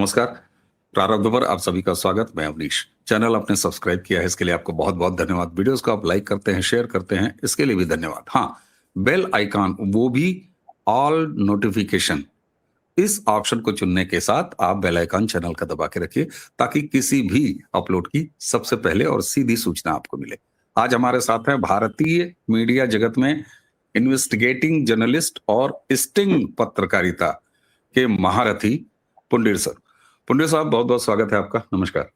नमस्कार। प्रारब्ध पर आप सभी का स्वागत। मैं अवनीश। चैनल आपने सब्सक्राइब किया है, इसके लिए आपको बहुत बहुत धन्यवाद। वीडियोस को आप लाइक करते हैं, शेयर करते हैं, इसके लिए भी धन्यवाद। हाँ, बेल आइकॉन, वो भी ऑल नोटिफिकेशन, इस ऑप्शन को चुनने के साथ आप बेल आइकॉन चैनल का दबा के रखिए, ताकि किसी भी अपलोड की सबसे पहले और सीधी सूचना आपको मिले। आज हमारे साथ हैं भारतीय मीडिया जगत में इन्वेस्टिगेटिंग जर्नलिस्ट और स्टिंग पत्रकारिता के महारथी पुंडीर सर। पुंडीर साहब, बहुत बहुत स्वागत है आपका। नमस्कार।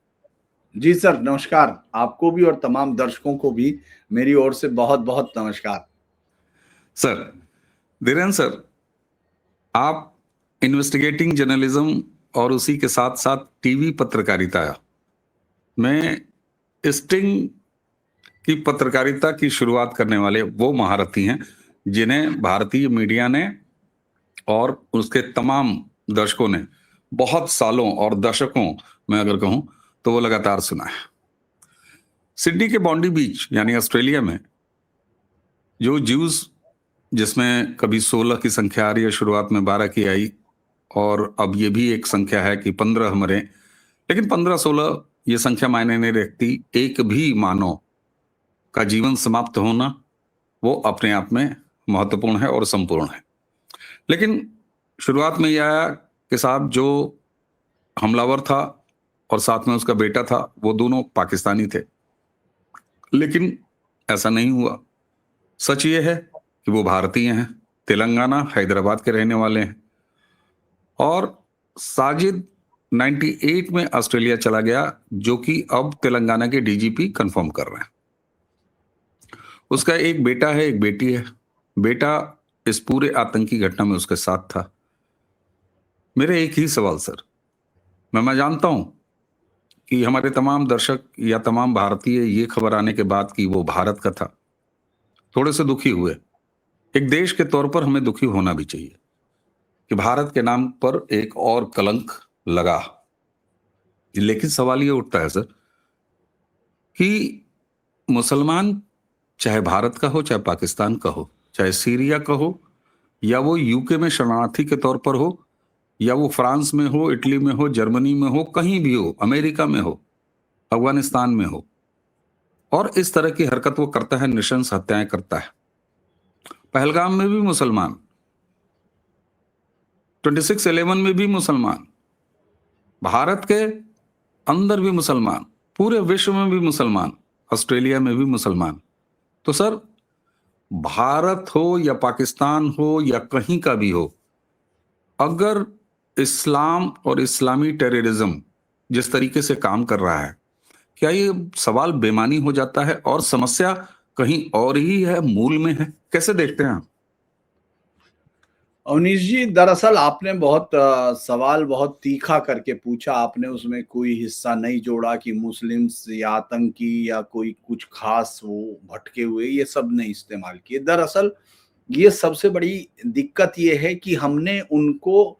जी सर, नमस्कार। आपको भी और तमाम दर्शकों को भी मेरी ओर से बहुत बहुत नमस्कार। सर, धीरेन्द्र सर, आप इन्वेस्टिगेटिंग जर्नलिज्म और उसी के साथ साथ टीवी पत्रकारिता में स्टिंग की पत्रकारिता की शुरुआत करने वाले वो महारथी हैं जिन्हें भारतीय मीडिया ने और उसके तमाम दर्शकों ने बहुत सालों और दशकों में अगर कहूं तो वो लगातार सुना है। सिडनी के बॉन्डी बीच यानी ऑस्ट्रेलिया में जो ज्यूज, जिसमें कभी 16 की संख्या आ रही है, शुरुआत में 12 की आई और अब ये भी एक संख्या है कि 15 मरे, लेकिन 15-16 ये संख्या मायने नहीं रखती। एक भी मानव का जीवन समाप्त होना वो अपने आप में महत्वपूर्ण है और संपूर्ण है। लेकिन शुरुआत में यह आया कि साहब जो हमलावर था और साथ में उसका बेटा था, वो दोनों पाकिस्तानी थे, लेकिन ऐसा नहीं हुआ। सच ये है कि वो भारतीय हैं, तेलंगाना हैदराबाद के रहने वाले हैं। और साजिद 98 में ऑस्ट्रेलिया चला गया, जो कि अब तेलंगाना के डीजीपी कंफर्म कर रहे हैं। उसका एक बेटा है, एक बेटी है। बेटा इस पूरे आतंकी घटना में उसके साथ था। मेरे एक ही सवाल सर, मैं जानता हूं कि हमारे तमाम दर्शक या तमाम भारतीय ये खबर आने के बाद कि वो भारत का था, थोड़े से दुखी हुए। एक देश के तौर पर हमें दुखी होना भी चाहिए कि भारत के नाम पर एक और कलंक लगा। लेकिन सवाल ये उठता है सर कि मुसलमान, चाहे भारत का हो, चाहे पाकिस्तान का हो, चाहे सीरिया का हो, या वो यूके में शरणार्थी के तौर पर हो, या वो फ्रांस में हो, इटली में हो, जर्मनी में हो, कहीं भी हो, अमेरिका में हो, अफगानिस्तान में हो, और इस तरह की हरकत वो करता है, नृशंस हत्याएं करता है। पहलगाम में भी मुसलमान, 26/11 में भी मुसलमान, भारत के अंदर भी मुसलमान, पूरे विश्व में भी मुसलमान, ऑस्ट्रेलिया में भी मुसलमान। तो सर, भारत हो या पाकिस्तान हो या कहीं का भी हो, अगर इस्लाम और इस्लामी टेररिज्म जिस तरीके से काम कर रहा है, क्या ये सवाल बेमानी हो जाता है और समस्या कहीं और ही है, मूल में है? कैसे देखते हैं आप? अवनीश जी, दरअसल आपने सवाल बहुत तीखा करके पूछा। आपने उसमें कोई हिस्सा नहीं जोड़ा कि मुस्लिम्स या आतंकी या कोई कुछ खास वो भटके हुए, ये सब नहीं इस्तेमाल किए। दरअसल ये सबसे बड़ी दिक्कत ये है कि हमने उनको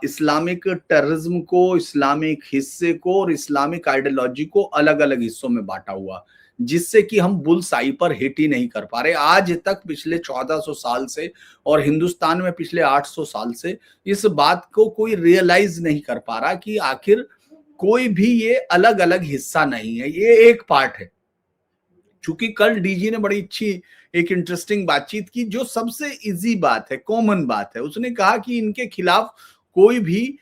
इस्लामिक टेररिज्म को, इस्लामिक हिस्से को और इस्लामिक आइडियोलॉजी को अलग अलग हिस्सों में बांटा हुआ, जिससे कि हम बुल्स आई पर हिट ही नहीं कर पा रहे आज तक, पिछले 1400 साल से, और हिंदुस्तान में पिछले 800 साल से इस बात को कोई रियलाइज नहीं कर पा रहा कि आखिर कोई भी ये अलग अलग हिस्सा नहीं है, ये एक पार्ट है। चूंकि कल डीजी ने बड़ी अच्छी एक इंटरेस्टिंग बातचीत की, जो सबसे इजी बात है, कॉमन बात है। उसने कहा कि इनके खिलाफ कोई भी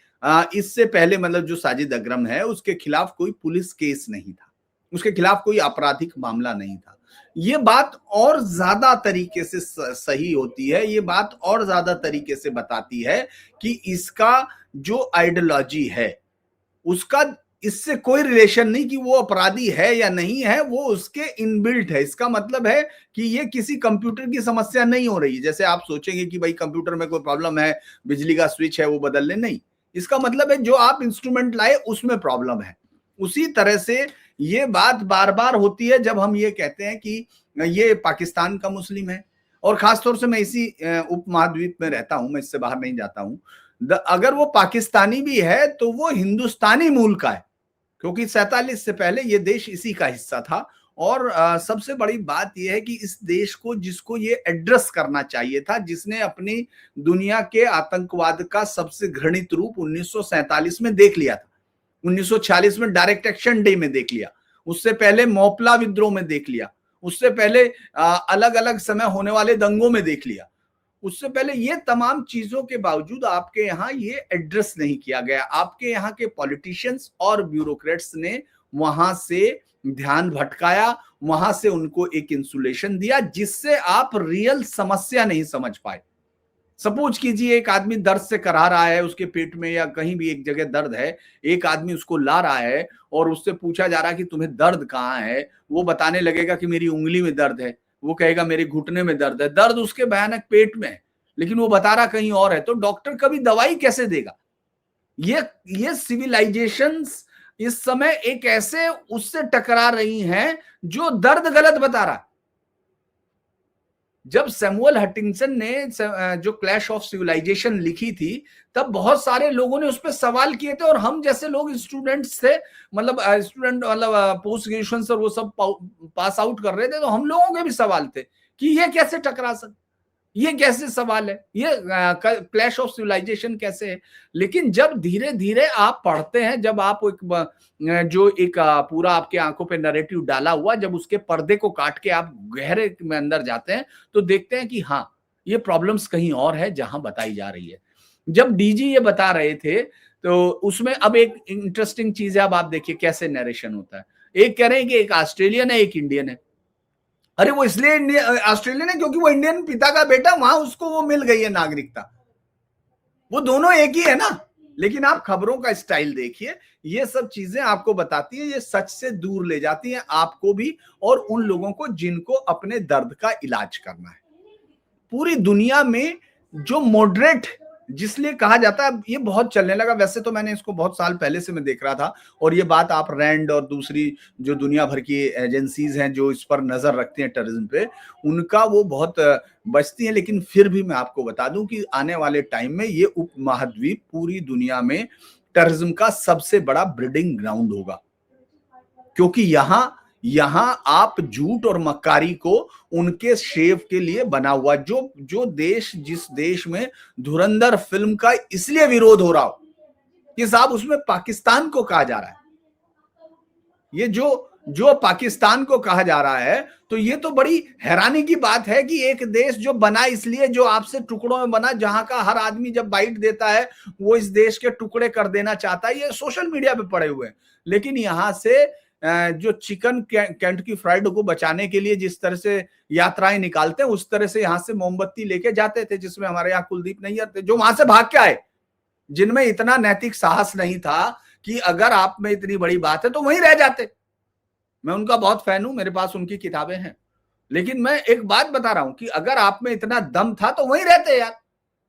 इससे पहले, मतलब जो साजिद अग्रम है, उसके खिलाफ कोई पुलिस केस नहीं था, उसके खिलाफ कोई आपराधिक मामला नहीं था। ये बात और ज्यादा तरीके से सही होती है, ये बात और ज्यादा तरीके से बताती है कि इसका जो आइडियोलॉजी है उसका इससे कोई रिलेशन नहीं कि वो अपराधी है या नहीं है, वो उसके इनबिल्ट है। इसका मतलब है कि ये किसी कंप्यूटर की समस्या नहीं हो रही है। जैसे आप सोचेंगे कि भाई कंप्यूटर में कोई प्रॉब्लम है, बिजली का स्विच है वो बदल ले, नहीं। इसका मतलब है जो आप इंस्ट्रूमेंट लाए उसमें प्रॉब्लम है। उसी तरह से ये बात बार बार होती है जब हम ये कहते हैं कि ये पाकिस्तान का मुस्लिम है, और खासतौर से मैं इसी उप महाद्वीप में रहता हूं, मैं इससे बाहर नहीं जाता हूं। अगर वो पाकिस्तानी भी है तो वो हिंदुस्तानी मूल का है, क्योंकि 47 से पहले ये देश इसी का हिस्सा था और सबसे बड़ी बात यह है कि इस देश को जिसको ये एड्रेस करना चाहिए था, जिसने अपनी दुनिया के आतंकवाद का सबसे घृणित रूप 1947 में देख लिया था, 1946 में डायरेक्ट एक्शन डे में देख लिया, उससे पहले मोपला विद्रोह में देख लिया, उससे पहले अलग अलग समय होने वाले दंगों में देख लिया, उससे पहले ये तमाम चीजों के बावजूद आपके यहाँ ये एड्रेस नहीं किया गया। आपके यहाँ के पॉलिटिशियंस और ब्यूरोक्रेट्स ने वहां से ध्यान भटकाया, वहां से उनको एक इंसुलेशन दिया, जिससे आप रियल समस्या नहीं समझ पाए। सपोज कीजिए एक आदमी दर्द से करा रहा है, उसके पेट में या कहीं भी एक जगह दर्द है, एक आदमी उसको ला रहा है और उससे पूछा जा रहा है कि तुम्हें दर्द कहाँ है, वो बताने लगेगा कि मेरी उंगली में दर्द है, वो कहेगा मेरे घुटने में दर्द है, दर्द उसके भयानक पेट में है, लेकिन वो बता रहा कहीं और है, तो डॉक्टर कभी दवाई कैसे देगा? ये सिविलाइजेशंस इस समय एक ऐसे उससे टकरा रही हैं जो दर्द गलत बता रहा है। जब सैमुअल हटिंगसन ने जो क्लैश ऑफ सिविलाइजेशन लिखी थी, तब बहुत सारे लोगों ने उस पर सवाल किए थे, और हम जैसे लोग स्टूडेंट्स थे, मतलब स्टूडेंट मतलब पोस्ट ग्रेजुएशन से वो सब पास आउट कर रहे थे, तो हम लोगों के भी सवाल थे कि ये कैसे टकरा सकते, ये कैसे सवाल है, ये क्लैश ऑफ सिविलाइजेशन कैसे है। लेकिन जब धीरे धीरे आप पढ़ते हैं, जब आप जो एक पूरा आपके आंखों पे नैरेटिव डाला हुआ, जब उसके पर्दे को काट के आप गहरे में अंदर जाते हैं, तो देखते हैं कि हाँ, ये प्रॉब्लम्स कहीं और है जहां बताई जा रही है। जब डीजी ये बता रहे थे, तो उसमें अब एक इंटरेस्टिंग चीज है, अब आप देखिए कैसे नरेशन होता है। एक कह रहे हैं कि एक ऑस्ट्रेलियन है, एक इंडियन है। अरे वो इसलिए ऑस्ट्रेलियन है क्योंकि वो इंडियन पिता का बेटा, वहां उसको वो मिल गई है नागरिकता, वो दोनों एक ही है ना। लेकिन आप खबरों का स्टाइल देखिए, ये सब चीजें आपको बताती है, ये सच से दूर ले जाती हैं आपको भी और उन लोगों को जिनको अपने दर्द का इलाज करना है। पूरी दुनिया में जो मॉडरेट जिसलिए कहा जाता है, ये बहुत चलने लगा। वैसे तो मैंने इसको बहुत साल पहले से मैं देख रहा था, और ये बात आप रैंड और दूसरी जो दुनिया भर की एजेंसीज हैं जो इस पर नजर रखती हैं टेररिज्म पे, उनका वो बहुत बचती है। लेकिन फिर भी मैं आपको बता दूं कि आने वाले टाइम में ये उपमहाद्वीप पूरी दुनिया में टेररिज्म का सबसे बड़ा ब्रीडिंग ग्राउंड होगा, क्योंकि यहां आप झूठ और मक्कारी को उनके शेव के लिए बना हुआ, जो देश, जिस देश में धुरंधर फिल्म का इसलिए विरोध हो रहा हो कि साहब उसमें पाकिस्तान को कहा जा रहा है, ये जो पाकिस्तान को कहा जा रहा है, तो ये तो बड़ी हैरानी की बात है कि एक देश जो बना इसलिए, जो आपसे टुकड़ों में बना, जहां का हर आदमी जब बाइट देता है वो इस देश के टुकड़े कर देना चाहता है, ये सोशल मीडिया पे पड़े हुए हैं। लेकिन यहां से जो चिकन केंटकी फ्राइड को बचाने के लिए जिस तरह से यात्राएं निकालते हैं, उस तरह से यहां से मोमबत्ती लेके जाते थे, जिसमें हमारे यहाँ कुलदीप नैयर थे, जो वहां से भाग के आए, जिनमें इतना नैतिक साहस नहीं था कि अगर आप में इतनी बड़ी बात है तो वहीं रह जाते। मैं उनका बहुत फैन हूं, मेरे पास उनकी किताबें हैं, लेकिन मैं एक बात बता रहा हूं कि अगर आप में इतना दम था तो वहीं रहते यार।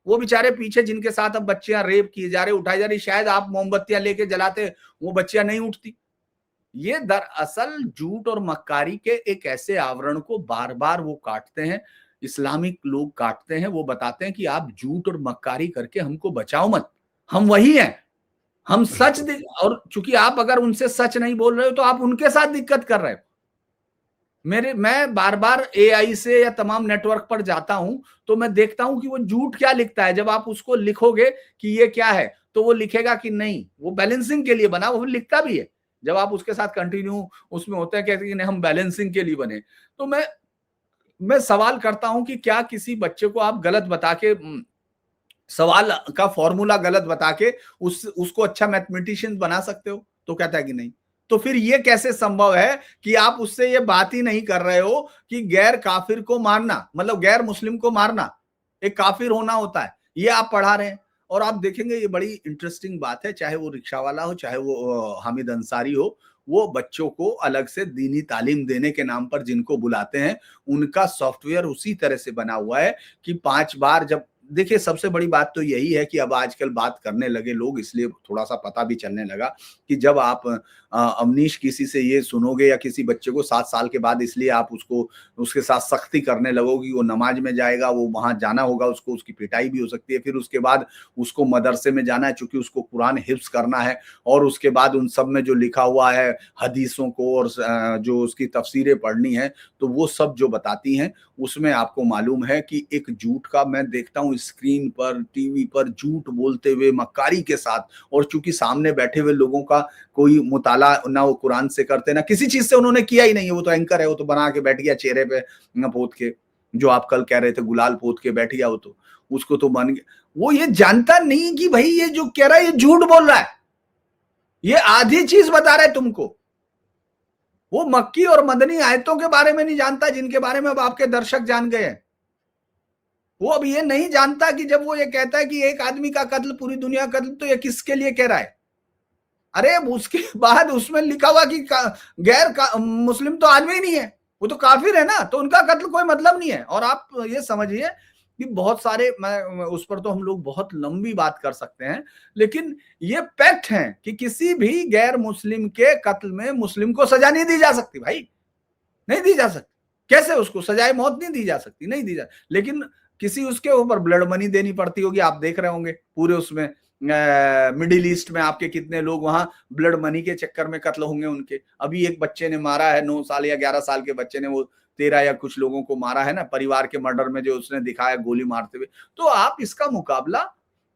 वो बेचारे पीछे जिनके साथ अब बच्चियां रेप किए जा रहे, उठाई जा रही, शायद आप मोमबत्तियां लेके जलाते, वो बच्चियां नहीं उठती। ये दरअसल झूठ और मक्कारी के एक ऐसे आवरण को बार बार वो काटते हैं, इस्लामिक लोग काटते हैं। वो बताते हैं कि आप झूठ और मक्कारी करके हमको बचाओ मत, हम वही हैं, हम सच और चूंकि आप अगर उनसे सच नहीं बोल रहे हो तो आप उनके साथ दिक्कत कर रहे हो। मैं बार बार एआई से या तमाम नेटवर्क पर जाता हूं, तो मैं देखता हूं कि वो झूठ क्या लिखता है। जब आप उसको लिखोगे कि ये क्या है, तो वो लिखेगा कि नहीं, वो बैलेंसिंग के लिए बना, वो लिखता भी है। जब आप उसके साथ कंटिन्यू उसमें होते हैं, कहते हैं कि हम बैलेंसिंग के लिए बने, तो मैं सवाल करता हूं कि क्या किसी बच्चे को आप गलत बता के, सवाल का फॉर्मूला गलत बता के उसको अच्छा मैथमेटिशियन बना सकते हो? तो कहता है कि नहीं। तो फिर ये कैसे संभव है कि आप उससे ये बात ही नहीं कर रहे हो कि गैर काफिर को मारना, मतलब गैर मुस्लिम को मारना एक काफिर होना होता है, ये आप पढ़ा रहे हैं। और आप देखेंगे ये बड़ी इंटरेस्टिंग बात है, चाहे वो रिक्शा वाला हो, चाहे वो हामिद अंसारी हो, वो बच्चों को अलग से दीनी तालीम देने के नाम पर जिनको बुलाते हैं, उनका सॉफ्टवेयर उसी तरह से बना हुआ है कि 5 बार जब देखिए सबसे बड़ी बात तो यही है कि अब आजकल बात करने लगे लोग, इसलिए थोड़ा सा पता भी चलने लगा कि जब आप अवनीश किसी से ये सुनोगे या किसी बच्चे को 7 साल के बाद, इसलिए आप उसको उसके साथ सख्ती करने लगोगे, वो नमाज में जाएगा, वो वहां जाना होगा उसको, उसकी पिटाई भी हो सकती है, फिर उसके बाद उसको मदरसे में जाना है चूंकि उसको कुरान हिफ्ज करना है, और उसके बाद उन सब में जो लिखा हुआ है हदीसों को और जो उसकी तफसीरें पढ़नी है, तो वो सब जो बताती हैं उसमें आपको मालूम है कि एक झूठ का, मैं देखता हूँ स्क्रीन पर टीवी पर झूठ बोलते हुए मक्कारी के साथ, और चूंकि सामने बैठे हुए लोगों का कोई मुताला ना वो कुरान से करते ना किसी चीज से उन्होंने किया ही नहीं है, वो तो एंकर है, वो तो बना के बैठ गया चेहरे पे पोत के, जो आप कल कह रहे थे गुलाल पोत के बैठ गया, वो तो उसको तो बन गया। वो ये जानता नहीं कि भाई ये जो कह रहा है ये झूठ बोल रहा है, ये आधी चीज बता रहा है तुमको। वो मक्की और मदनी आयतों के बारे में नहीं जानता जिनके बारे में अब आपके दर्शक जान गए हैं। वो अब ये नहीं जानता कि जब वो ये कहता है कि एक आदमी का कत्ल पूरी दुनिया का कत्ल, तो ये किसके लिए कह रहा है। अरे उसके बाद उसमें लिखा हुआ कि मुस्लिम तो आदमी ही नहीं है, वो तो काफिर है ना, तो उनका कत्ल कोई मतलब नहीं है। और आप ये समझिए कि बहुत सारे, मैं उस पर तो हम लोग बहुत लंबी बात कर सकते हैं, लेकिन ये फैक्ट है कि किसी भी गैर मुस्लिम के कत्ल में मुस्लिम को सजा नहीं दी जा सकती भाई, नहीं दी जा सकती। कैसे उसको सजाए मौत नहीं दी जा सकती, नहीं दी जा, लेकिन किसी उसके ऊपर ब्लड मनी देनी पड़ती होगी। आप देख रहे होंगे पूरे उसमें मिडिल ईस्ट में आपके कितने लोग वहां ब्लड मनी के चक्कर में कत्ल होंगे उनके। अभी एक बच्चे ने मारा है, 9 साल या 11 साल के बच्चे ने वो 13 या कुछ लोगों को मारा है ना, परिवार के मर्डर में जो उसने दिखाया गोली मारते हुए। तो आप इसका मुकाबला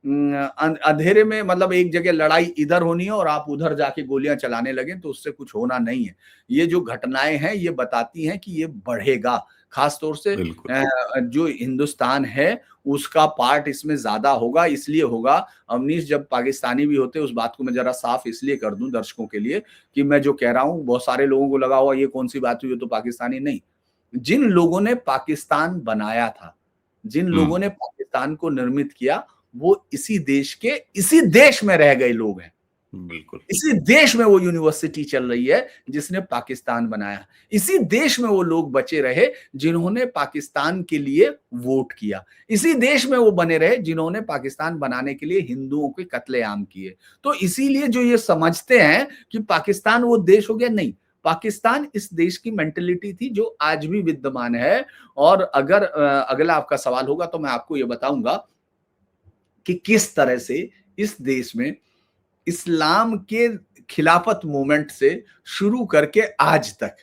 अंधेरे में, मतलब एक जगह लड़ाई इधर होनी है और आप उधर जाके गोलियां चलाने लगे, तो उससे कुछ होना नहीं है। ये जो घटनाएं हैं ये बताती हैं कि ये बढ़ेगा, खासतौर से जो हिंदुस्तान है उसका पार्ट इसमें ज्यादा होगा। इसलिए होगा अवनीश, जब पाकिस्तानी भी होते, उस बात को मैं जरा साफ इसलिए कर दूं दर्शकों के लिए कि मैं जो कह रहा हूं बहुत सारे लोगों को लगा हुआ ये कौन सी बात हुई, तो पाकिस्तानी नहीं, जिन लोगों ने पाकिस्तान बनाया था, जिन लोगों ने पाकिस्तान को निर्मित किया, वो इसी देश में रह गए लोग हैं। बिल्कुल, इसी देश में वो यूनिवर्सिटी चल रही है जिसने पाकिस्तान बनाया। इसी देश में वो लोग बचे रहे जिन्होंने पाकिस्तान के लिए वोट किया। इसी देश में वो बने रहे जिन्होंने पाकिस्तान बनाने के लिए हिंदुओं के कत्लेआम किए। तो इसीलिए जो ये समझते हैं कि पाकिस्तान वो देश हो गया, नहीं, पाकिस्तान इस देश की मेंटेलिटी थी जो आज भी विद्यमान है। और अगर अगला आपका सवाल होगा तो मैं आपको ये बताऊंगा कि किस तरह से इस देश में इस्लाम के खिलाफत मूवमेंट से शुरू करके आज तक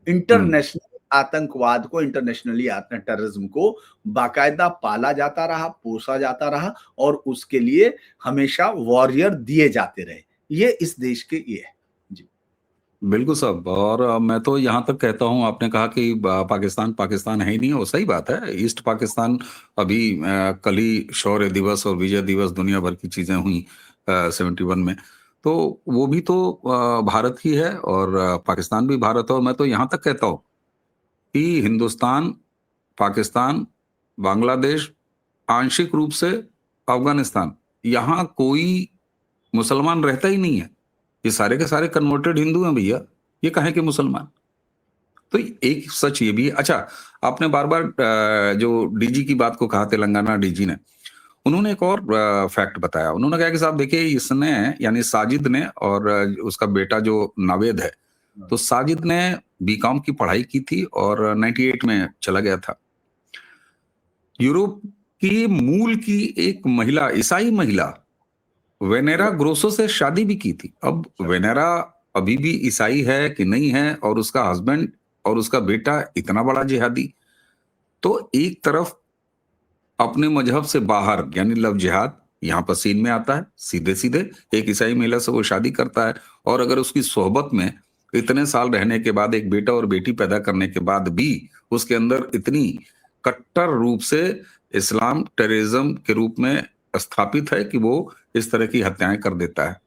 इंटरनेशनल आतंकवाद को, इंटरनेशनली टेररिज्म को बाकायदा पाला जाता रहा, पोसा जाता रहा, और उसके लिए हमेशा वॉरियर दिए जाते रहे। ये इस देश के ये है। जी बिल्कुल साहब। और मैं तो यहाँ तक कहता हूँ, आपने कहा कि पाकिस्तान पाकिस्तान है ही नहीं, वो सही बात है। ईस्ट पाकिस्तान अभी कल ही शौर्य दिवस और विजय दिवस दुनिया भर की चीजें हुई 71 में, तो वो भी तो भारत ही है, और पाकिस्तान भी भारत है। और मैं तो यहाँ तक कहता हूँ कि हिंदुस्तान, पाकिस्तान, बांग्लादेश, आंशिक रूप से अफगानिस्तान, यहाँ कोई मुसलमान रहता ही नहीं है। ये सारे के सारे कन्वर्टेड हिंदू हैं भैया, ये कहें कि मुसलमान। तो एक सच ये भी है। अच्छा, आपने बार बार जो डीजी की बात को कहा, तेलंगाना डीजी ने, उन्होंने एक और फैक्ट बताया। उन्होंने कहा कि साहब देखिए, इसने यानी साजिद ने और उसका बेटा जो नावेद है, तो साजिद ने बीकॉम की पढ़ाई की थी और 98 में चला गया था। यूरोप की मूल की एक महिला, ईसाई महिला, वेनेरा ग्रोसो से शादी भी की थी। अब वेनेरा अभी भी ईसाई है कि नहीं है, और उसका हस्बैंड और उसका बेटा इतना बड़ा जिहादी। तो एक तरफ अपने मजहब से बाहर यानी लव जिहाद यहाँ पर सीन में आता है, सीधे सीधे एक ईसाई महिला से वो शादी करता है, और अगर उसकी सोहबत में इतने साल रहने के बाद, एक बेटा और बेटी पैदा करने के बाद भी उसके अंदर इतनी कट्टर रूप से इस्लाम टेररिज्म के रूप में स्थापित है कि वो इस तरह की हत्याएं कर देता है।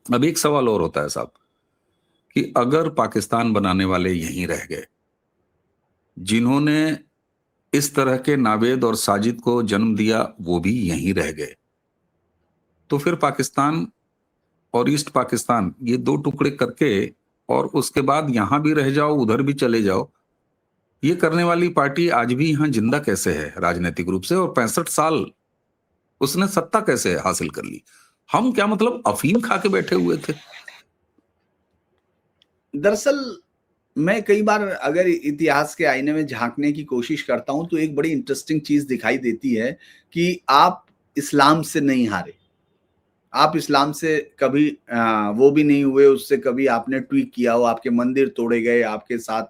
अब एक सवाल और होता है साहब कि अगर पाकिस्तान बनाने वाले यहीं रह गए, जिन्होंने इस तरह के नावेद और साजिद को जन्म दिया वो भी यहीं रह गए, तो फिर पाकिस्तान और ईस्ट पाकिस्तान ये दो टुकड़े करके और उसके बाद यहां भी रह जाओ उधर भी चले जाओ, ये करने वाली पार्टी आज भी यहां जिंदा कैसे है राजनीतिक रूप से? और 65 साल उसने सत्ता कैसे हासिल कर ली? हम क्या मतलब अफीम खा के बैठे हुए थे? दरअसल मैं कई बार अगर इतिहास के आईने में झाँकने की कोशिश करता हूँ, तो एक बड़ी इंटरेस्टिंग चीज़ दिखाई देती है कि आप इस्लाम से नहीं हारे। आप इस्लाम से कभी वो भी नहीं हुए, उससे कभी आपने ट्वीक किया हो, आपके मंदिर तोड़े गए, आपके साथ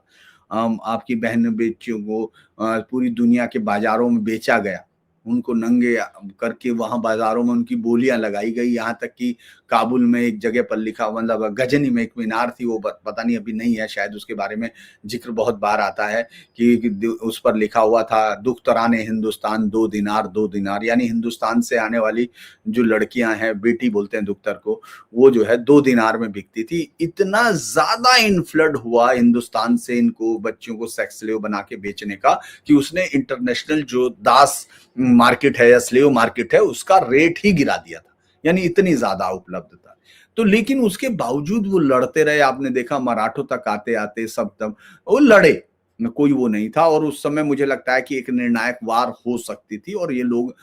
आपकी बहन-बेटियों को पूरी दुनिया के बाज़ारों में बेचा गया। उनको नंगे करके वहाँ बाज़ारों में उनकी बोलियाँ लगाई गई, यहाँ तक कि काबुल में एक जगह पर लिखा मतलब गजनी में एक मीनार थी, वो पता नहीं अभी नहीं है, शायद उसके बारे में ज़िक्र बहुत बार आता है कि द उस पर लिखा हुआ था, दुख्तरान हिंदुस्तान 2 दिनार 2 दिनार, यानी हिंदुस्तान से आने वाली जो लड़कियां हैं, बेटी बोलते हैं दुख्तर को, वो जो है 2 दिनार में बिकती थी। इतना ज़्यादा इन्फ्लड हुआ हिंदुस्तान से इनको बच्चियों को सेक्स स्लेव बना के बेचने का कि उसने इंटरनेशनल जो दास मार्केट है या स्लेव मार्केट है, उसका रेट ही गिरा दिया था। यानी इतनी ज़्यादा उपलब्धता। तो लेकिन उसके बावजूद वो लड़ते रहे, आपने देखा मराठों तक आते-आते सब तब वो लड़े। कोई वो नहीं था और उस समय मुझे लगता है कि एक निर्णायक वार हो सकती थी और ये लोग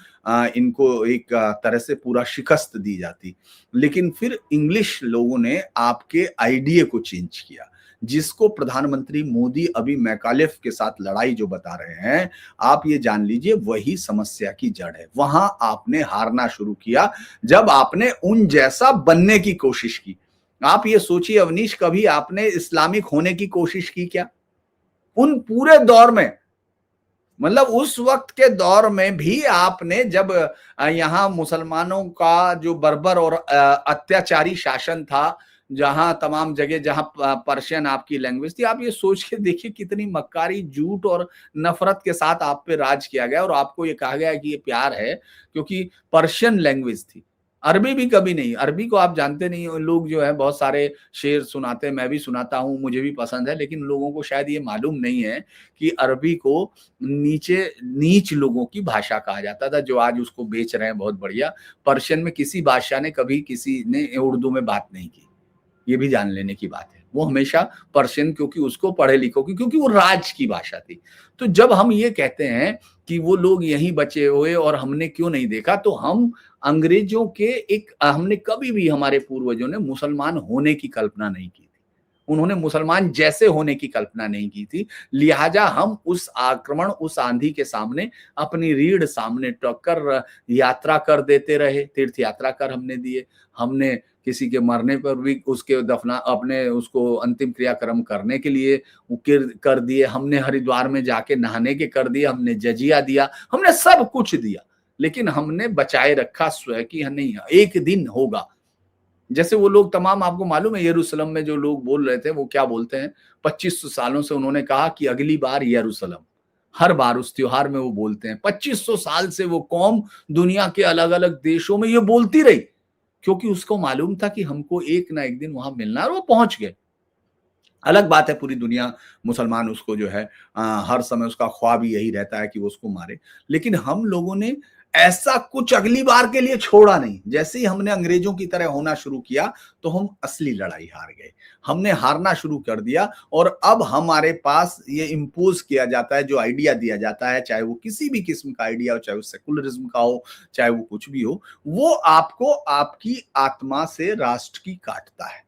इनको एक तरह से पूरा शिकस्त दी जाती। लेकिन फिर इंग्लिश लोगों ने आपके आइडिया को चेंज किया, जिसको प्रधानमंत्री मोदी अभी मैकालेफ के साथ लड़ाई जो बता रहे हैं, आप ये जान लीजिए वही समस्या की जड़ है। वहां आपने हारना शुरू किया जब आपने उन जैसा बनने की कोशिश की। आप ये सोचिए अवनीश, कभी आपने इस्लामिक होने की कोशिश की क्या? उन पूरे दौर में, मतलब उस वक्त के दौर में भी आपने जब यहाँ मुसलमानों का जो बर्बर और अत्याचारी शासन था, जहां तमाम जगह जहां पर्शियन आपकी लैंग्वेज थी, आप ये सोच के देखिए कितनी मक्कारी, झूठ और नफरत के साथ आप पे राज किया गया और आपको ये कहा गया कि ये प्यार है क्योंकि पर्शियन लैंग्वेज थी। अरबी भी कभी नहीं, अरबी को आप जानते नहीं हो, लोग जो है बहुत सारे शेर सुनाते हैं, मैं भी सुनाता हूँ, मुझे भी पसंद है, लेकिन लोगों को शायद ये मालूम नहीं है कि अरबी को नीच लोगों की भाषा कहा जाता था, जो आज उसको बेच रहे हैं बहुत बढ़िया। पर्शियन में किसी बादशाह ने कभी किसी ने उर्दू में बात नहीं की, ये भी जान लेने की बात है। वो हमेशा पर्शियन, क्योंकि उसको पढ़े लिखो की, क्योंकि वो राज की भाषा थी। तो जब हम ये कहते हैं कि वो लोग यहीं बचे हुए और हमने क्यों नहीं देखा, तो हम अंग्रेजों के एक हमने कभी भी, हमारे पूर्वजों ने मुसलमान होने की कल्पना नहीं की थी। उन्होंने मुसलमान जैसे होने की कल्पना नहीं की थी। लिहाजा हम उस आक्रमण, उस आंधी के सामने अपनी रीढ़ सामने टक कर यात्रा कर देते रहे, तीर्थ यात्रा कर हमने दिए। हमने किसी के मरने पर भी उसके दफना अपने उसको अंतिम क्रियाक्रम करने के लिए कर दिए। हमने हरिद्वार में जाके नहाने के कर दिए, हमने जजिया दिया, हमने सब कुछ दिया, लेकिन हमने बचाए रखा स्वयं की नहीं, एक दिन होगा। जैसे वो लोग तमाम, आपको मालूम है यरूशलेम में जो लोग बोल रहे थे वो क्या बोलते हैं, 2500 सालों से उन्होंने कहा कि अगली बार यरूशलेम, हर बार उस त्योहार में वो बोलते हैं। 2500 साल से वो कौम दुनिया के अलग अलग देशों में ये बोलती रही, क्योंकि उसको मालूम था कि हमको एक ना एक दिन वहां मिलना है, और वो पहुंच गए। अलग बात है पूरी दुनिया मुसलमान उसको जो है हर समय उसका ख्वाब ही यही रहता है कि वो उसको मारे, लेकिन हम लोगों ने ऐसा कुछ अगली बार के लिए छोड़ा नहीं। जैसे ही हमने अंग्रेजों की तरह होना शुरू किया तो हम असली लड़ाई हार गए, हमने हारना शुरू कर दिया। और अब हमारे पास ये इम्पोज किया जाता है, जो आइडिया दिया जाता है, चाहे वो किसी भी किस्म का आइडिया हो, चाहे वो सेकुलरिज्म का हो, चाहे वो कुछ भी हो, वो आपको आपकी आत्मा से राष्ट्र की काटता है।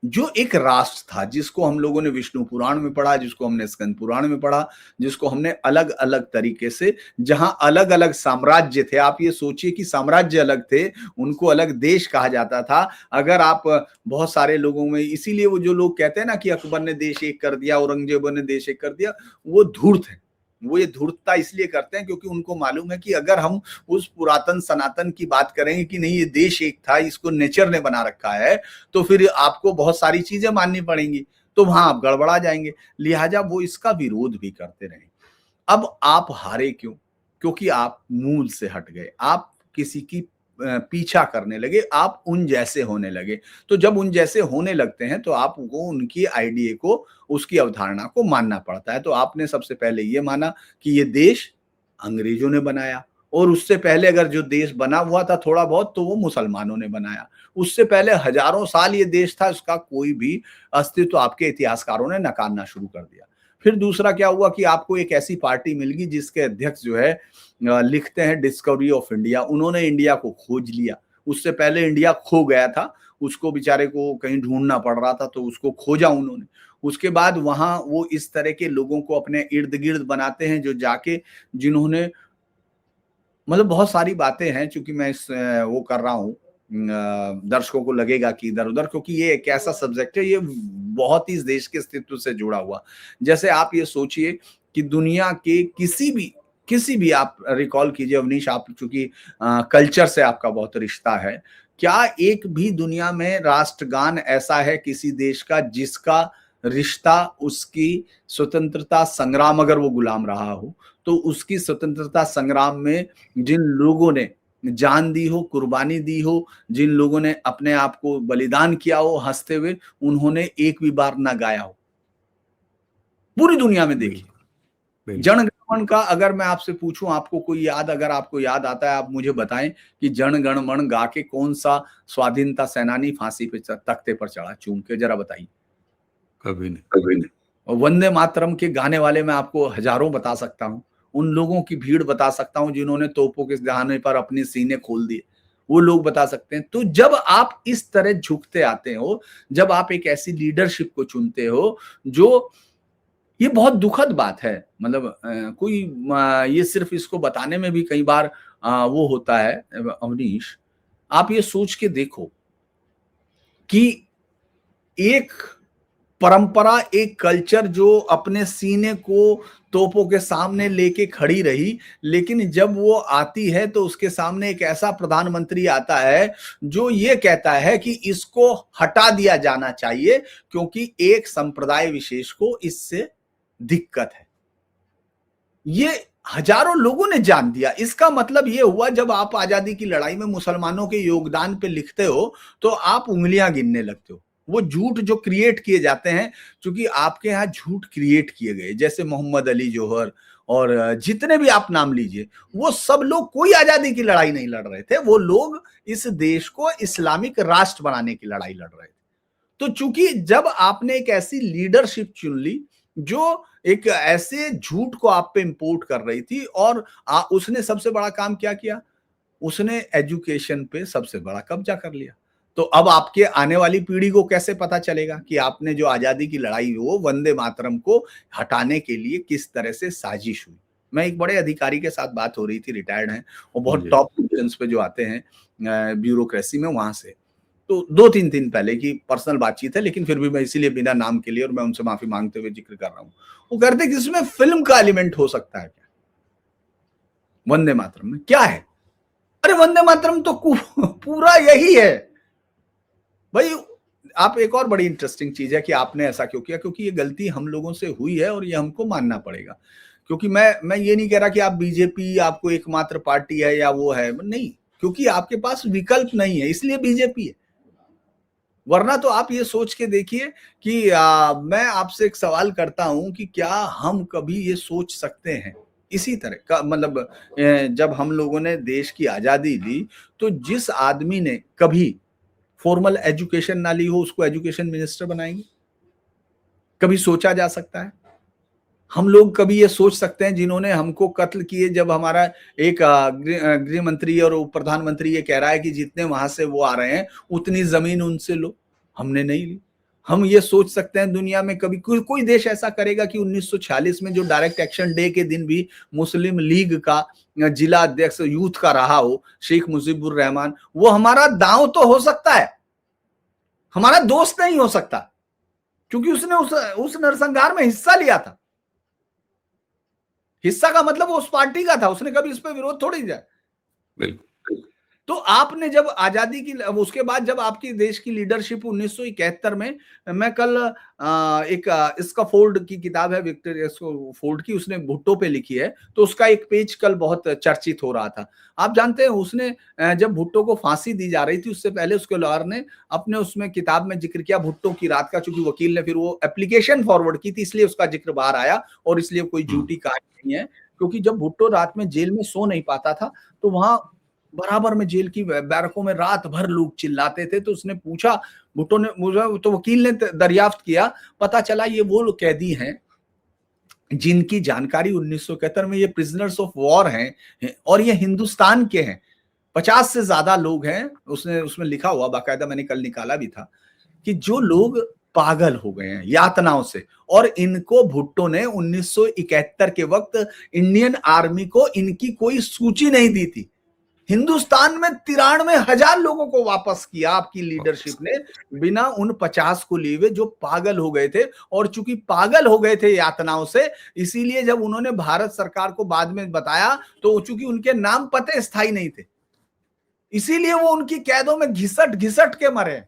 जो एक राष्ट्र था, जिसको हम लोगों ने विष्णु पुराण में पढ़ा, जिसको हमने स्कंद पुराण में पढ़ा, जिसको हमने अलग अलग तरीके से, जहां अलग अलग साम्राज्य थे, आप ये सोचिए कि साम्राज्य अलग थे, उनको अलग देश कहा जाता था। अगर आप बहुत सारे लोगों में, इसीलिए वो जो लोग कहते हैं ना कि अकबर ने देश एक कर दिया, औरंगजेब ने देश एक कर दिया, वो धूर्त है। वो ये धूर्तता इसलिए करते हैं क्योंकि उनको मालूम है कि अगर हम उस पुरातन सनातन की बात करेंगे कि नहीं ये देश एक था, इसको नेचर ने बना रखा है, तो फिर आपको बहुत सारी चीजें माननी पड़ेंगी, तो वहां आप गड़बड़ा जाएंगे। लिहाजा वो इसका विरोध भी करते रहे। अब आप हारे क्यों? क्योंकि आप मूल से हट गए, आप किसी की पीछा करने लगे, आप उन जैसे होने लगे। तो जब उन जैसे होने लगते हैं तो आपको उनकी आइडिया को, उसकी अवधारणा को मानना पड़ता है। तो आपने सबसे पहले ये माना कि ये देश अंग्रेजों ने बनाया, और उससे पहले अगर जो देश बना हुआ था थोड़ा बहुत, तो वो मुसलमानों ने बनाया। उससे पहले हजारों साल ये देश था, इसका कोई भी अस्तित्व आपके इतिहासकारों ने नकारना शुरू कर दिया। फिर दूसरा क्या हुआ कि आपको एक ऐसी पार्टी मिल गई जिसके अध्यक्ष जो है लिखते हैं डिस्कवरी ऑफ इंडिया। उन्होंने इंडिया को खोज लिया। उससे पहले इंडिया खो गया था, उसको बेचारे को कहीं ढूंढना पड़ रहा था, तो उसको खोजा उन्होंने। उसके बाद वहां वो इस तरह के लोगों को अपने इर्द गिर्द बनाते हैं जो जाके, जिन्होंने मतलब बहुत सारी बातें हैं, चूंकि मैं इस वो कर रहा हूँ, दर्शकों को लगेगा कि इधर उधर, क्योंकि ये एक ऐसा सब्जेक्ट है, ये बहुत ही इस देश के अस्तित्व से जुड़ा हुआ। जैसे आप ये सोचिए कि दुनिया के किसी भी आप रिकॉल कीजिए अवनीश, आप चूंकि कल्चर से आपका बहुत रिश्ता है, क्या एक भी दुनिया में राष्ट्रगान ऐसा है किसी देश का जिसका रिश्ता उसकी स्वतंत्रता संग्राम, अगर वो गुलाम रहा हो तो उसकी स्वतंत्रता संग्राम में जिन लोगों ने जान दी हो, कुर्बानी दी हो, जिन लोगों ने अपने आप को बलिदान किया हो हंसते हुए, उन्होंने एक भी बार ना गाया हो? पूरी दुनिया में देखिए। जन गण मन का अगर मैं आपसे पूछूं, आपको कोई याद, अगर आपको याद आता है आप मुझे बताएं कि जन गण मन गा के कौन सा स्वाधीनता सेनानी फांसी पे तख्ते पर चढ़ा चूम के, जरा बताइए। कभी नहीं। और वंदे मातरम के गाने वाले मैं आपको हजारों बता सकता हूं, उन लोगों की भीड़ बता सकता हूं जिन्होंने तोपों के दहाने पर अपने सीने खोल दिए, वो लोग बता सकते हैं। तो जब आप इस तरह झुकते आते हो, जब आप एक ऐसी लीडरशिप को चुनते हो, जो ये बहुत दुखद बात है, मतलब कोई ये सिर्फ इसको बताने में भी कई बार वो होता है अवनीश, आप ये सोच के देखो कि एक परंपरा, एक कल्चर जो अपने सीने को तोपों के सामने लेके खड़ी रही, लेकिन जब वो आती है तो उसके सामने एक ऐसा प्रधानमंत्री आता है जो ये कहता है कि इसको हटा दिया जाना चाहिए क्योंकि एक संप्रदाय विशेष को इससे दिक्कत है। ये हजारों लोगों ने जान दिया। इसका मतलब ये हुआ, जब आप आजादी की लड़ाई में मुसलमानों के योगदान पे लिखते हो तो आप उंगलियां गिनने लगते हो। वो झूठ जो क्रिएट किए जाते हैं, क्योंकि आपके यहाँ झूठ क्रिएट किए गए, जैसे मोहम्मद अली जौहर और जितने भी आप नाम लीजिए, वो सब लोग कोई आजादी की लड़ाई नहीं लड़ रहे थे, वो लोग इस देश को इस्लामिक राष्ट्र बनाने की लड़ाई लड़ रहे थे। तो चूंकि जब आपने एक ऐसी लीडरशिप चुन ली जो एक ऐसे झूठ को आप पे इंपोर्ट कर रही थी, और उसने सबसे बड़ा काम क्या किया, उसने एजुकेशन पे सबसे बड़ा कब्जा कर लिया। तो अब आपके आने वाली पीढ़ी को कैसे पता चलेगा कि आपने जो आजादी की लड़ाई हो, वंदे मातरम को हटाने के लिए किस तरह से साजिश हुई। मैं एक बड़े अधिकारी के साथ बात हो रही थी, रिटायर्ड हैं, वो बहुत टॉप पोजीशंस पे जो आते हैं ब्यूरोक्रेसी में, वहां से, तो 2-3 दिन पहले की पर्सनल बातचीत है, लेकिन फिर भी मैं इसीलिए बिना नाम के लिए और मैं उनसे माफी मांगते हुए जिक्र कर रहा हूं। वो कहते कि इसमें फिल्म का एलिमेंट हो सकता है क्या, वंदे मातरम में क्या है? अरे वंदे मातरम तो पूरा यही है भाई। आप, एक और बड़ी इंटरेस्टिंग चीज है कि आपने ऐसा क्यों किया, क्योंकि ये गलती हम लोगों से हुई है और ये हमको मानना पड़ेगा। क्योंकि मैं ये नहीं कह रहा कि आप बीजेपी आपको एकमात्र पार्टी है या वो है, नहीं, क्योंकि आपके पास विकल्प नहीं है इसलिए बीजेपी है। वरना तो आप ये सोच के देखिए कि मैं आपसे एक सवाल करता हूं कि क्या हम कभी ये सोच सकते हैं इसी तरह का, मतलब जब हम लोगों ने देश की आजादी ली तो जिस आदमी ने कभी फॉर्मल एजुकेशन ना ली हो उसको एजुकेशन मिनिस्टर बनाएंगे? कभी सोचा जा सकता है? हम लोग कभी ये सोच सकते हैं जिन्होंने हमको कत्ल किए, जब हमारा एक गृह मंत्री और प्रधानमंत्री ये कह रहा है कि जितने वहां से वो आ रहे हैं उतनी जमीन उनसे लो, हमने नहीं ली। हम ये सोच सकते हैं दुनिया में कभी कोई देश ऐसा करेगा कि 1946 में जो डायरेक्ट एक्शन डे के दिन भी मुस्लिम लीग का जिला अध्यक्ष यूथ का रहा हो शेख मुजीबुर रहमान, वो हमारा दांव तो हो सकता है, हमारा दोस्त नहीं हो सकता, क्योंकि उसने उस नरसंहार में हिस्सा लिया था। हिस्सा का मतलब वो उस पार्टी का था, उसने कभी इस पे विरोध थोड़ी दिया। बिल्कुल। तो आपने जब आजादी की, उसके बाद जब आपकी देश की लीडरशिप 1971 में, मैं कल इसका फोर्ड की किताब है विक्टर फोर्ड की, उसने भुट्टो पे लिखी है, तो उसका एक पेज कल बहुत चर्चित हो रहा था। आप जानते हैं उसने जब भुट्टो को फांसी दी जा रही थी उससे पहले उसके लॉयर ने अपने उसमें किताब में जिक्र किया भुट्टो की रात का, चूंकि वकील ने फिर वो एप्लीकेशन फॉरवर्ड की थी इसलिए उसका जिक्र बाहर आया, और इसलिए कोई झूठी कहानी नहीं है। क्योंकि जब भुट्टो रात में जेल में सो नहीं पाता था तो वहां बराबर में जेल की बैरकों में रात भर लोग चिल्लाते थे, तो उसने पूछा, भुट्टो ने, तो वकील ने दरियाफ्त किया, पता चला ये वो लोग कैदी हैं जिनकी जानकारी 1971 में ये प्रिजनर्स ऑफ वॉर हैं और ये हिंदुस्तान के हैं, 50 से ज्यादा लोग हैं। उसने उसमें लिखा हुआ बाकायदा, मैंने कल निकाला भी था, कि जो लोग पागल हो गए हैं यातनाओं से, और इनको भुट्टो ने 1971 के वक्त इंडियन आर्मी को इनकी कोई सूची नहीं दी थी। हिंदुस्तान में 93,000 लोगों को वापस किया आपकी लीडरशिप ने, बिना उन 50 को लिए हुए जो पागल हो गए थे। और चूंकि पागल हो गए थे यातनाओं से, इसीलिए जब उन्होंने भारत सरकार को बाद में बताया तो चूंकि उनके नाम पते स्थायी नहीं थे, इसीलिए वो उनकी कैदों में घिसट घिसट के मरे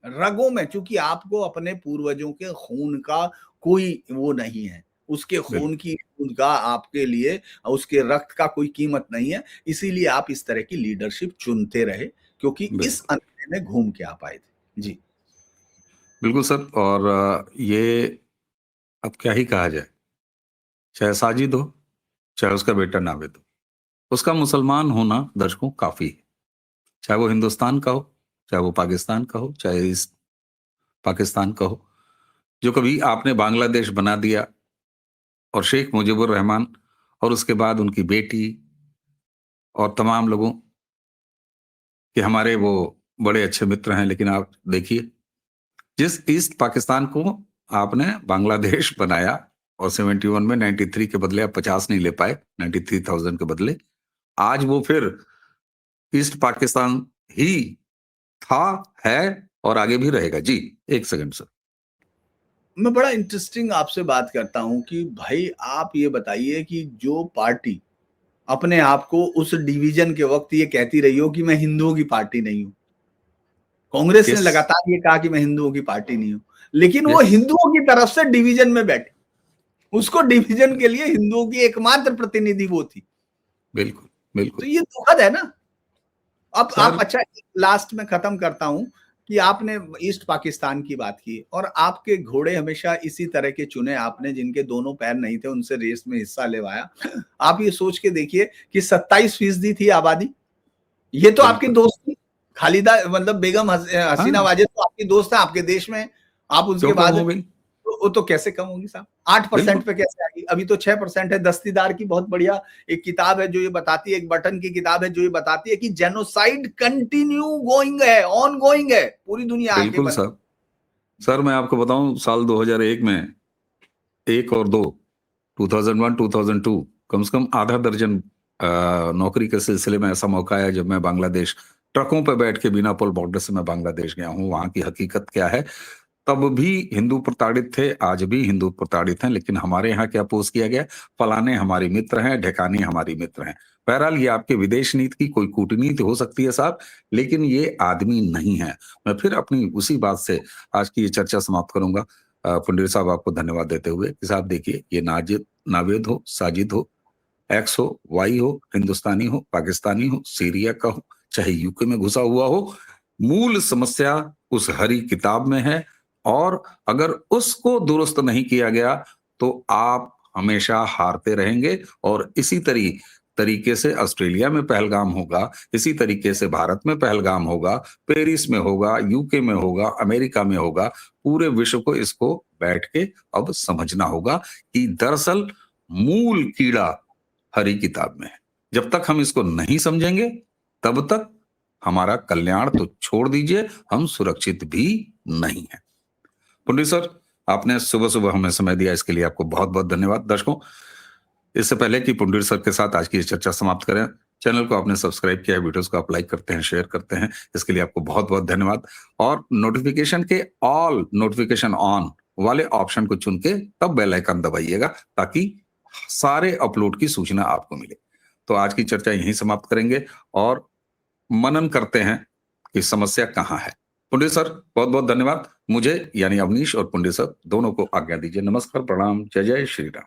रगों में। चूंकि आपको अपने पूर्वजों के खून का कोई वो नहीं है, उसके खून की उनका आपके लिए उसके रक्त का कोई कीमत नहीं है, इसीलिए आप इस तरह की लीडरशिप चुनते रहे, क्योंकि इस अंधेरे में घूम के आप आए थे। जी बिल्कुल सर। और ये अब क्या ही कहा जाए, चाहे साजिद हो चाहे उसका बेटा नावेद हो, उसका मुसलमान होना दर्शकों काफी है। चाहे वो हिंदुस्तान का हो, चाहे वो पाकिस्तान का हो, चाहे ईस्ट पाकिस्तान का हो। जो कभी आपने बांग्लादेश बना दिया, और शेख मुजीबुर रहमान और उसके बाद उनकी बेटी और तमाम लोगों कि हमारे वो बड़े अच्छे मित्र हैं, लेकिन आप देखिए जिस ईस्ट पाकिस्तान को आपने बांग्लादेश बनाया, और 71 में 93 के बदले आप 50 नहीं ले पाए, 93,000 के बदले, आज वो फिर ईस्ट पाकिस्तान ही था, है और आगे भी रहेगा। जी, एक सेकंड सर। मैं बड़ा इंटरेस्टिंग आपसे बात करता हूं कि भाई आप ये बताइए कि जो पार्टी अपने आप को उस डिवीजन के वक्त ये कहती रही हो कि मैं हिंदुओं की पार्टी नहीं हूं, कांग्रेस ने यस, लगातार ये कहा कि मैं हिंदुओं की पार्टी नहीं हूं, लेकिन वो यस, हिंदुओं की तरफ से डिवीजन में बैठी, उसको डिवीजन के लिए हिंदुओं की एकमात्र प्रतिनिधि वो थी। बिल्कुल, तो बिल्कुल ये दुखद है ना। अब आप, सर। अच्छा लास्ट में खत्म करता हूं कि आपने ईस्ट पाकिस्तान की बात की, और आपके घोड़े हमेशा इसी तरह के चुने आपने जिनके दोनों पैर नहीं थे, उनसे रेस में हिस्सा लेवाया। आप ये सोच के देखिए कि 27% थी आबादी, ये तो आपकी बिल्कुल, दोस्त थी खालिदा, मतलब बेगम हसीना हाँ, वाजेद तो आपकी दोस्त है, आपके देश में, आप उसके क्यों कम बाद हो गई? वो तो कैसे कम होगी साहब, 8% बिल्कुल, पे कैसे आएगी? अभी तो 6% है। दस्तीदार की बहुत बढ़िया एक किताब है जो ये बताती है, एक बटन की किताब है जो ये बताती है कि जेनोसाइड कंटिन्यू गोइंग है, ऑन गोइंग है, पूरी दुनिया आंखें बिल्कुल बंद। सर। सर मैं आपको बताऊं, साल 2001 में 1 और 2, 2001, 2002, कम से कम आधा दर्जन नौकरी के सिलसिले में ऐसा मौका आया जब मैं बांग्लादेश ट्रकों पे बैठ के बीनापोल बॉर्डर से मैं बांग्लादेश गया हूं। वहां की हकीकत क्या है, तब भी हिंदू प्रताड़ित थे, आज भी हिंदू प्रताड़ित हैं, लेकिन हमारे यहाँ क्या पोस्ट किया गया, फलाने हमारे मित्र हैं, ढेकानी हमारी मित्र हैं। बहरहाल ये आपके विदेश नीति की कोई कूटनीति हो सकती है साहब, लेकिन ये आदमी नहीं है। मैं फिर अपनी उसी बात से आज की ये चर्चा समाप्त करूंगा, पंडित साहब आपको धन्यवाद देते हुए कि साहब देखिए, ये नाजिद नावेद हो, साजिद हो, एक्स हो, वाई हो, हिंदुस्तानी हो, पाकिस्तानी हो, सीरिया का हो, चाहे यूके में घुसा हुआ हो, मूल समस्या उस हरी किताब में है। और अगर उसको दुरुस्त नहीं किया गया तो आप हमेशा हारते रहेंगे। और इसी तरीके से ऑस्ट्रेलिया में पहलगाम होगा, इसी तरीके से भारत में पहलगाम होगा, पेरिस में होगा, यूके में होगा, अमेरिका में होगा। पूरे विश्व को इसको बैठ के अब समझना होगा कि दरअसल मूल कीड़ा हरी किताब में है। जब तक हम इसको नहीं समझेंगे, तब तक हमारा कल्याण तो छोड़ दीजिए, हम सुरक्षित भी नहीं है। पंडित सर, आपने सुबह सुबह हमें समय दिया, इसके लिए आपको बहुत बहुत धन्यवाद। दर्शकों, इससे पहले कि पंडित सर के साथ आज की चर्चा समाप्त करें, चैनल को आपने सब्सक्राइब किया है, वीडियोस को आप लाइक करते हैं, शेयर करते हैं, इसके लिए आपको बहुत बहुत धन्यवाद। और नोटिफिकेशन के ऑल नोटिफिकेशन ऑन वाले ऑप्शन को चुन के तब बेल आइकन दबाइएगा, ताकि सारे अपलोड की सूचना आपको मिले। तो आज की चर्चा यहीं समाप्त करेंगे और मनन करते हैं कि समस्या कहाँ है। पंडित सर, बहुत बहुत धन्यवाद। मुझे यानी अवनीश और पंडित सर दोनों को आज्ञा दीजिए। नमस्कार, प्रणाम, जय जय श्री राम।